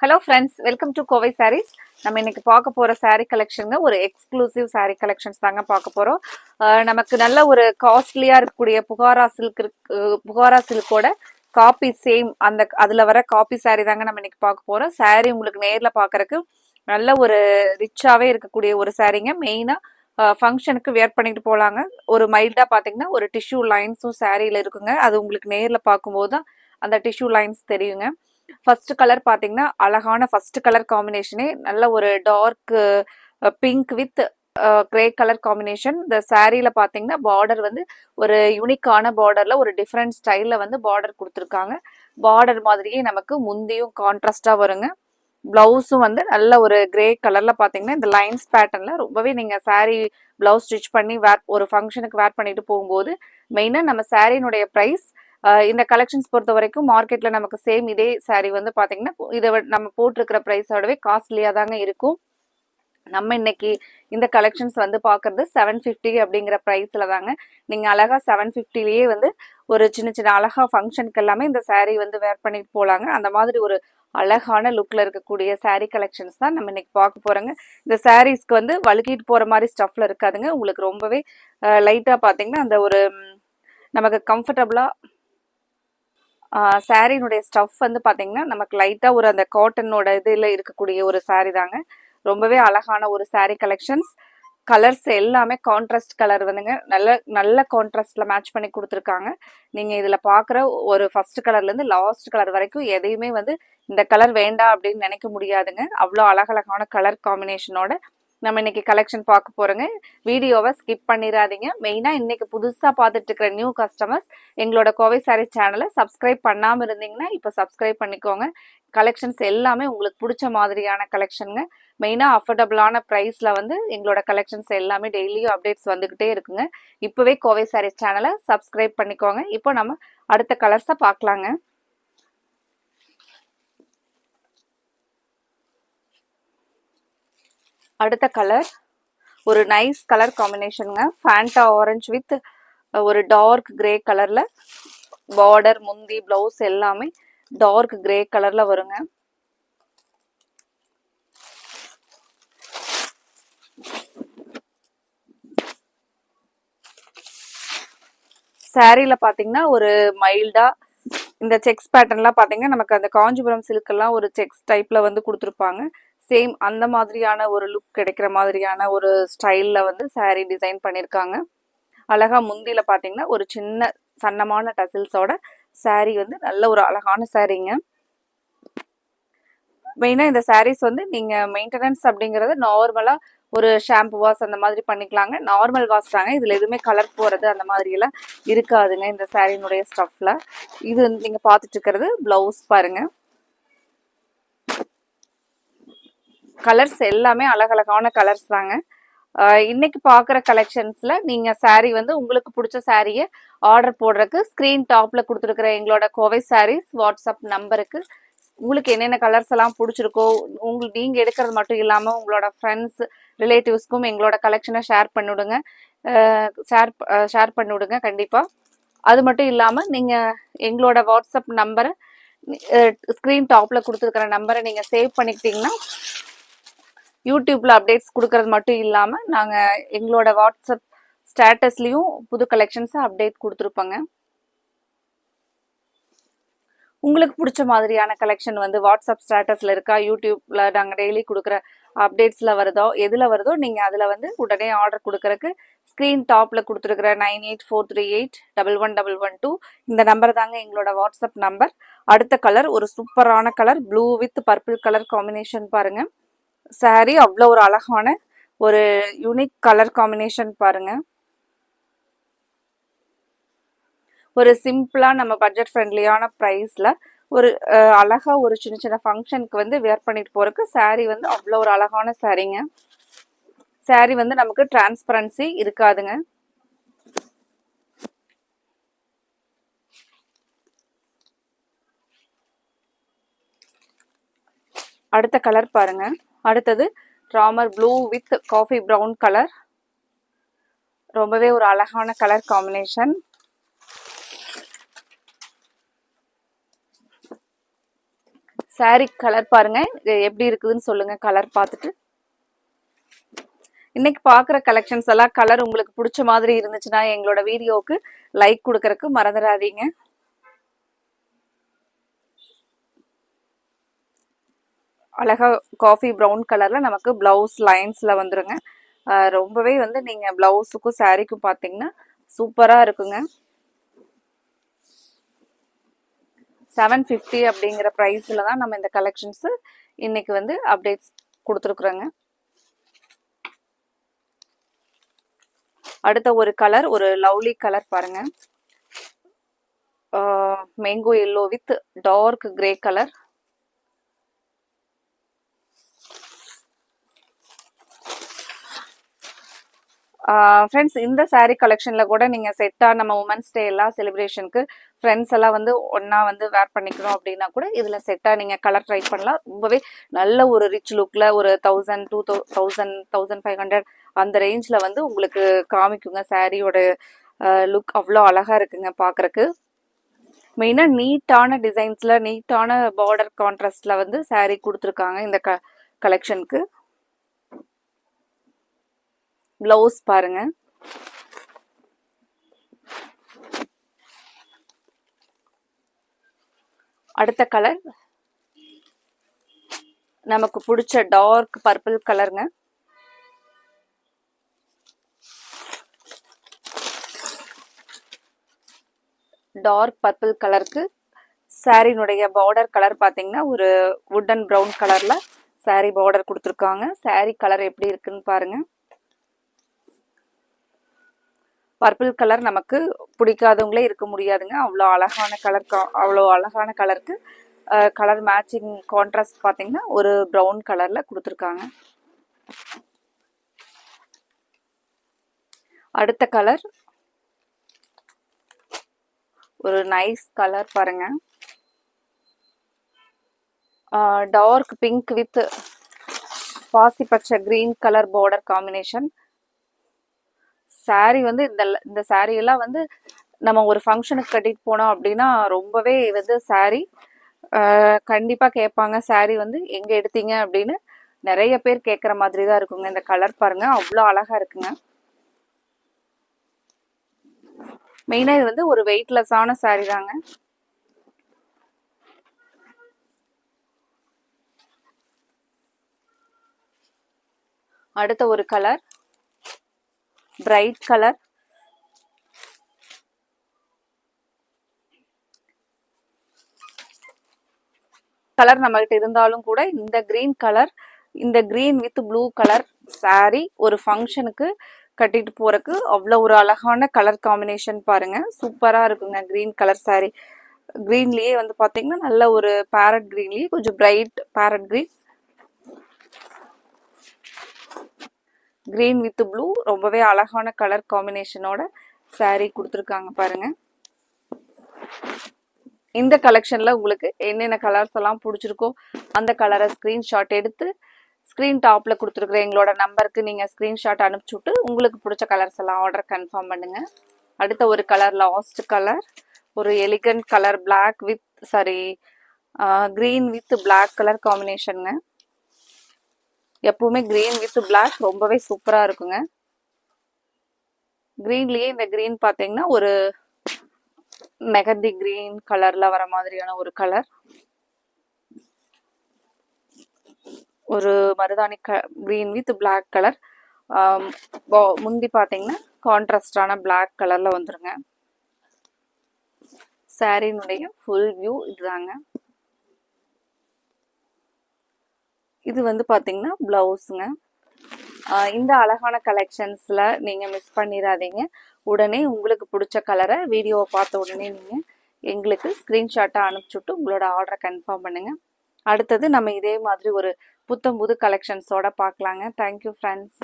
Hello friends, welcome to Kovai sarees. நம்ம இன்னைக்கு பார்க்க போற சாரீ கலெக்ஷனுங்க ஒரு எக்ஸ்க்ளூசிவ் சாரீ கலெக்ஷன்ஸ் தாங்க பார்க்க போறோம். நமக்கு நல்ல ஒரு காஸ்ட்லியா இருக்கக்கூடிய புகாரா சில்கோட காப்பி சேம் அதுல வர காப்பி சாரீ தாங்க நம்ம இன்னைக்கு பார்க்க போறோம். சாரீ உங்களுக்கு நேர்ல பார்க்கறதுக்கு நல்ல ஒரு ரிச்சாவே இருக்கக்கூடிய ஒரு சாரீங்க. மெயினா ஃபங்க்ஷனுக்கு வேர் பண்ணிட்டு போலாங்க. ஒரு மைல்டா பாத்தீங்கன்னா ஒரு டிஷ்யூ லைன்ஸும் சாரீல இருக்குங்க. அது உங்களுக்கு நேர்ல பார்க்கும்போது தான் அந்த டிஷ்யூ லைன்ஸ் தெரியுங்க. ஃபர்ஸ்ட் கலர் பாத்தீங்கன்னா அழகான ஃபர்ஸ்ட் கலர் காம்பினேஷனே நல்ல ஒரு dark pink with grey colour combination. இந்த சாரீல பாத்தீங்கன்னா பார்டர் வந்து ஒரு யூனிக்கான பார்டர்ல ஒரு டிஃப்ரெண்ட் ஸ்டைல்ல வந்து பார்டர் கொடுத்துருக்காங்க. பார்டர் மாதிரியே நமக்கு முந்தியும் கான்ட்ராஸ்டா வருங்க. பிளவுஸும் வந்து நல்ல ஒரு கிரே கலர்ல பாத்தீங்கன்னா இந்த லைன்ஸ் பேட்டர்ன்ல ரொம்பவே நீங்க சாரீ பிளவுஸ் ஸ்டிச் பண்ணி ஒரு ஃபங்க்ஷனுக்கு வேர் பண்ணிட்டு போகும்போது மெயினா நம்ம சாரீனுடைய ப்ரைஸ் இந்த கலெக்ஷன்ஸ் பொறுத்த வரைக்கும் மார்க்கெட்ல நமக்கு சேம் இதே சாரீ வந்து பாத்தீங்கன்னா இதை நம்ம போட்டிருக்கிற ப்ரைஸோடவே காஸ்ட்லியா தாங்க இருக்கும். நம்ம இன்னைக்கு இந்த கலெக்ஷன்ஸ் வந்து பாக்குறது 750 அப்படிங்கிற ப்ரைஸ்ல தாங்க. நீங்க அழகா 750லயே வந்து ஒரு சின்ன சின்ன அழகா ஃபங்க்ஷனுக்கு எல்லாமே இந்த சாரீ வந்து வேர் பண்ணிட்டு போலாங்க. அந்த மாதிரி ஒரு அழகான லுக்ல இருக்கக்கூடிய சாரீ கலெக்ஷன்ஸ் தான் நம்ம இன்னைக்கு பார்க்க போறோங்க. இந்த சாரீஸ்க்கு வந்து வழுக்கிட்டு போற மாதிரி ஸ்டஃப்ல இருக்காதுங்க. உங்களுக்கு ரொம்பவே லைட்டா பாத்தீங்கன்னா அந்த ஒரு நமக்கு கம்ஃபர்டபுளா சாரீனுடைய ஸ்டஃப் வந்து பாத்தீங்கன்னா நமக்கு லைட்டா ஒரு அந்த காட்டனோட இதுல இருக்கக்கூடிய ஒரு சாரீ தாங்க. ரொம்பவே அழகான ஒரு சாரீ கலெக்ஷன்ஸ். கலர்ஸ் எல்லாமே கான்ட்ராஸ்ட் கலர் வந்துங்க. நல்ல நல்ல கான்ட்ராஸ்ட்ல மேட்ச் பண்ணி கொடுத்துருக்காங்க. நீங்க இதுல பாக்குற ஒரு ஃபர்ஸ்ட் கலர்ல இருந்து லாஸ்ட் கலர் வரைக்கும் எதையுமே வந்து இந்த கலர் வேண்டாம் அப்படின்னு நினைக்க முடியாதுங்க. அவ்வளோ அழகழகான கலர் காம்பினேஷனோட நம்ம இன்னைக்கு கலெக்ஷன் பார்க்க போறோங்க. வீடியோவை ஸ்கிப் பண்ணிடாதீங்க. மெயினா இன்னைக்கு புதுசா பார்த்துட்டு இருக்கிற நியூ கஸ்டமர்ஸ் எங்களோட கோவை சாரீ சேனலை சப்ஸ்கிரைப் பண்ணாம இருந்தீங்கன்னா இப்போ சப்ஸ்கிரைப் பண்ணிக்கோங்க. கலெக்ஷன்ஸ் எல்லாமே உங்களுக்கு பிடிச்ச மாதிரியான கலெக்ஷனுங்க. மெயினா அஃபோர்டபுளான ப்ரைஸ்ல வந்து எங்களோட கலெக்ஷன்ஸ் எல்லாமே டெய்லியும் அப்டேட்ஸ் வந்துகிட்டே இருக்குங்க. இப்பவே கோவை சாரீ சேனலை சப்ஸ்கிரைப் பண்ணிக்கோங்க. இப்போ நம்ம அடுத்த கலர்ஸை பார்க்கலாங்க. அடுத்த கலர் ஒரு நைஸ் கலர் காம்பினேஷனுங்க. ஃபேண்டா ஆரஞ்சு வித் ஒரு டார்க் கிரே கலர்ல பார்டர் முந்தி பிளவுஸ் எல்லாமே டார்க் கிரே கலர்ல வருங்க. சாரீல பாத்தீங்கன்னா ஒரு மைல்டா இந்த செக்ஸ் பேட்டர்ன்லாம் பாத்தீங்கன்னா நமக்கு அந்த காஞ்சிபுரம் சில்க் எல்லாம் ஒரு செக்ஸ் டைப்ல வந்து கொடுத்துருப்பாங்க. சேம் அந்த மாதிரியான ஒரு லுக் கிடைக்கிற மாதிரியான ஒரு ஸ்டைல்ல வந்து சாரீ டிசைன் பண்ணிருக்காங்க. அழகா முந்தில பாத்தீங்கன்னா ஒரு சின்ன சன்னமான டசில்ஸோட சாரீ வந்து நல்ல ஒரு அழகான சாரீங்க. மெயினா இந்த சாரீஸ் வந்து நீங்க மெயின்டெனன்ஸ் அப்படிங்கறது நார்மலா ஒரு ஷாம்பு வாஷ் அந்த மாதிரி பண்ணிக்கலாங்க. நார்மல் வாஷ் தாங்க. இதுல எதுவுமே கலர் போறது அந்த மாதிரி எல்லாம் இருக்காதுங்க இந்த சாரீனுடைய ஸ்டஃப்ல. இது நீங்க பாத்துட்டு இருக்கிறது பிளவுஸ் பாருங்க. கலர்ஸ் எல்லாமே அழகழகான கலர்ஸ் தாங்க. இன்னைக்கு பாக்குற கலெக்ஷன்ஸ்ல நீங்க சாரீ வந்து உங்களுக்கு பிடிச்ச சாரியை ஆர்டர் போடுறதுக்கு ஸ்கிரீன் டாப்ல கொடுத்துருக்கிற எங்களோட கோவை சாரீஸ் வாட்ஸ்அப் நம்பருக்கு உங்களுக்கு என்னென்ன கலர்ஸ் எல்லாம் பிடிச்சிருக்கோ உங்களுக்கு நீங்க எடுக்கிறது மட்டும் இல்லாம உங்களோட ஃப்ரெண்ட்ஸ் ரிலேட்டிவ்ஸ்க்கும் எங்களோட கலெக்ஷனை ஷேர் பண்ணிவிடுங்க. ஷேர் பண்ணிவிடுங்க கண்டிப்பா. அது மட்டும் இல்லாம நீங்க எங்களோட வாட்ஸ்அப் நம்பரை ஸ்கிரீன் டாப்ல கொடுத்துருக்கிற நம்பரை நீங்க சேவ் பண்ணிக்கிட்டீங்கன்னா யூடியூப்ல அப்டேட்ஸ் கொடுக்கறது மட்டும் இல்லாம நாங்க எங்களோட வாட்ஸ்அப் ஸ்டேட்டஸ்லயும் புது கலெக்ஷன்ஸ் அப்டேட் கொடுத்துருப்போங்க. உங்களுக்கு பிடிச்ச மாதிரியான கலெக்ஷன் வந்து வாட்ஸ்அப் ஸ்டேட்டஸ்ல இருக்கா, யூடியூப்ல நாங்க டெய்லி கொடுக்குற அப்டேட்ஸ்ல வருதோ எதுல வருதோ நீங்க அதுல வந்து உடனே ஆர்டர் கொடுக்கறதுக்கு ஸ்கிரீன் டாப்ல கொடுத்துருக்கிற 9843811112 இந்த நம்பர் தாங்க எங்களோட வாட்ஸ்அப் நம்பர். அடுத்த கலர் ஒரு சூப்பரான colour blue with purple colour combination பாருங்க. சாரி அவ்வளோ ஒரு அழகான ஒரு யூனிக் கலர் காம்பினேஷன் பாருங்க. ஒரு சிம்பிளா நம்ம பட்ஜெட் ஃப்ரெண்ட்லியான ப்ரைஸ்ல ஒரு அழகா ஒரு சின்ன சின்ன ஃபங்க்ஷனுக்கு வந்து வேர் பண்ணிட்டு போறதுக்கு சாரி வந்து அவ்வளோ ஒரு அழகான சாரிங்க. சாரி வந்து நமக்கு டிரான்ஸ்பரன்சி இருக்காதுங்க. அடுத்த கலர் பாருங்க. அடுத்தது Ramar blue with coffee brown colour. ரொம்பவே ஒரு அழகான கலர் காம்பினேஷன். சாரி கலர் பாருங்க, இது எப்படி இருக்குதுன்னு சொல்லுங்க கலர் பார்த்துட்டு. இன்னைக்கு பார்க்குற கலெக்ஷன்ஸ் எல்லாம் கலர் உங்களுக்கு பிடிச்ச மாதிரி இருந்துச்சுன்னா எங்களோட வீடியோவுக்கு லைக் கொடுக்கறதுக்கு மறந்துடாதீங்க. அழகா காஃபி ப்ரௌன் கலர்ல நமக்கு பிளவுஸ் லைன்ஸ்ல வந்துருங்க. ரொம்பவே வந்து நீங்க பிளவுஸுக்கும் சாரிக்கும் பார்த்தீங்கன்னா சூப்பரா இருக்குங்க. 750 அப்படிங்கிற ப்ரைஸ்ல தான் நம்ம இந்த கலெக்ஷன்ஸ் இன்னைக்கு வந்து அப்டேட்ஸ் கொடுத்துருக்குறோங்க. அடுத்த ஒரு கலர், ஒரு லவ்லி கலர் பாருங்க, mango yellow with dark grey colour. Friends, இந்த சாரீ கலெக்ஷன்ல கூட நீங்க செட்டா நம்ம உமன்ஸ் டே எல்லாம் செலிப்ரேஷனுக்கு ஃப்ரெண்ட்ஸ் எல்லாம் வந்து ஒன்னா வந்து வேர் பண்ணிக்கணும் அப்படின்னா கூட இதுல செட்டா நீங்க கலர் ட்ரை பண்ணலாம். ரொம்பவே நல்ல ஒரு ரிச் லுக்ல ஒரு 1000, 2000, 1500 அந்த ரேஞ்ச்ல வந்து உங்களுக்கு காமிக்குங்க. சாரியோட லுக் அவ்வளோ அழகா இருக்குங்க பாக்குறதுக்கு. மெயினா நீட்டான டிசைன்ஸ்ல நீட்டான பார்டர் கான்ட்ராஸ்ட்ல வந்து சாரீ கொடுத்துருக்காங்க இந்த கலெக்ஷனுக்கு. பிளவுஸ் பாருங்க, அடுத்த கலர் நமக்கு பிடிச்ச டார்க் பர்பிள் கலருங்க. டார்க் பர்பிள் கலருக்கு சாரினுடைய பார்டர் கலர் பார்த்தீங்கன்னா ஒரு வுட்டன் ப்ரௌன் கலர்ல சாரி பார்டர் கொடுத்துருக்காங்க. சாரி கலர் எப்படி இருக்குன்னு பாருங்க. பர்பிள் கலர் நமக்கு பிடிக்காதவங்களே இருக்க முடியாதுங்க. அவ்வளோ அழகான கலர், அவ்வளோ அழகான கலருக்கு கலர் மேட்சிங் கான்ட்ராஸ்ட் பார்த்தீங்கன்னா ஒரு ப்ரௌன் கலர்ல கொடுத்துருக்காங்க. அடுத்த கலர் ஒரு நைஸ் கலர் பாருங்க, டார்க் பிங்க் வித் பாசி பச்சை green colour border combination. Sorry வந்து இந்த சாரி எல்லாம் வந்து நம்ம ஒரு ஃபங்க்ஷனுக்கு கட்டிட்டு போனோம் அப்படின்னா ரொம்பவே வந்து சாரி கண்டிப்பா கேட்பாங்க. சாரி வந்து எங்க எடுத்தீங்க அப்படின்னு நிறைய பேர் கேட்குற மாதிரி தான் இருக்குங்க. இந்த கலர் பாருங்க, அவ்வளோ அழகா இருக்குங்க. மெயினா இது வந்து ஒரு வெயிட்லெஸ்ஸான சாரி தாங்க. அடுத்த ஒரு கலர் பிரைட் கலர், கலர் நம்மகிட்ட இருந்தாலும் கூட இந்த கிரீன் கலர், இந்த green with blue colour sorry ஒரு ஃபங்க்ஷனுக்கு கட்டிட்டு போறதுக்கு அவ்வளோ ஒரு அழகான கலர் காம்பினேஷன் பாருங்க, சூப்பரா இருக்குங்க. கிரீன் கலர் சாரி, கிரீன்லயே வந்து பாத்தீங்கன்னா நல்ல ஒரு பேரட் கிரீன்லயே கொஞ்சம் bright parrot green, green with blue ரொம்பவே அழகான கலர் காம்பினேஷனோட சாரி கொடுத்துருக்காங்க பாருங்க. இந்த கலெக்ஷன்ல உங்களுக்கு என்னென்ன கலர்ஸ் எல்லாம் பிடிச்சிருக்கோ அந்த கலரை ஸ்கிரீன்ஷாட் எடுத்து ஸ்கிரீன் டாப்ல கொடுத்துருக்குற எங்களோட நம்பருக்கு நீங்க ஸ்கிரீன்ஷாட் அனுப்பிச்சுட்டு உங்களுக்கு பிடிச்ச கலர்ஸ் எல்லாம் ஆர்டர் கன்ஃபார்ம் பண்ணுங்க. அடுத்த ஒரு கலர், லாஸ்ட் கலர், ஒரு elegant colour, black with sari green with black colour காம்பினேஷனுங்க. எப்பவுமே கிரீன் வித் பிளாக் ரொம்பவே சூப்பரா இருக்குங்க. கிரீன்லயே இந்த கிரீன் பாத்தீங்கன்னா ஒரு மெகந்தி கிரீன் கலர்ல வர மாதிரியான ஒரு கலர், ஒரு மருதாணி கிரீன் வித் பிளாக் கலர். முந்தி பாத்தீங்கன்னா கான்ட்ராஸ்டான பிளாக் கலர்ல வந்துருங்க. சாரினுடைய ஃபுல் வியூ இதுதாங்க. இது வந்து பாத்தீங்கன்னா பிளவுஸுங்க. இந்த அழகான கலெக்ஷன்ஸ்ல நீங்க மிஸ் பண்ணிடாதீங்க. உடனே உங்களுக்கு பிடிச்ச கலரை வீடியோவை பார்த்த உடனே நீங்க எங்களுக்கு ஸ்கிரீன்ஷாட்டை அனுப்பிச்சுட்டு உங்களோட ஆர்டரை கன்ஃபார்ம் பண்ணுங்க. அடுத்தது நம்ம இதே மாதிரி ஒரு புத்தம் புது கலெக்ஷன்ஸோட பார்க்கலாங்க. Thank you friends.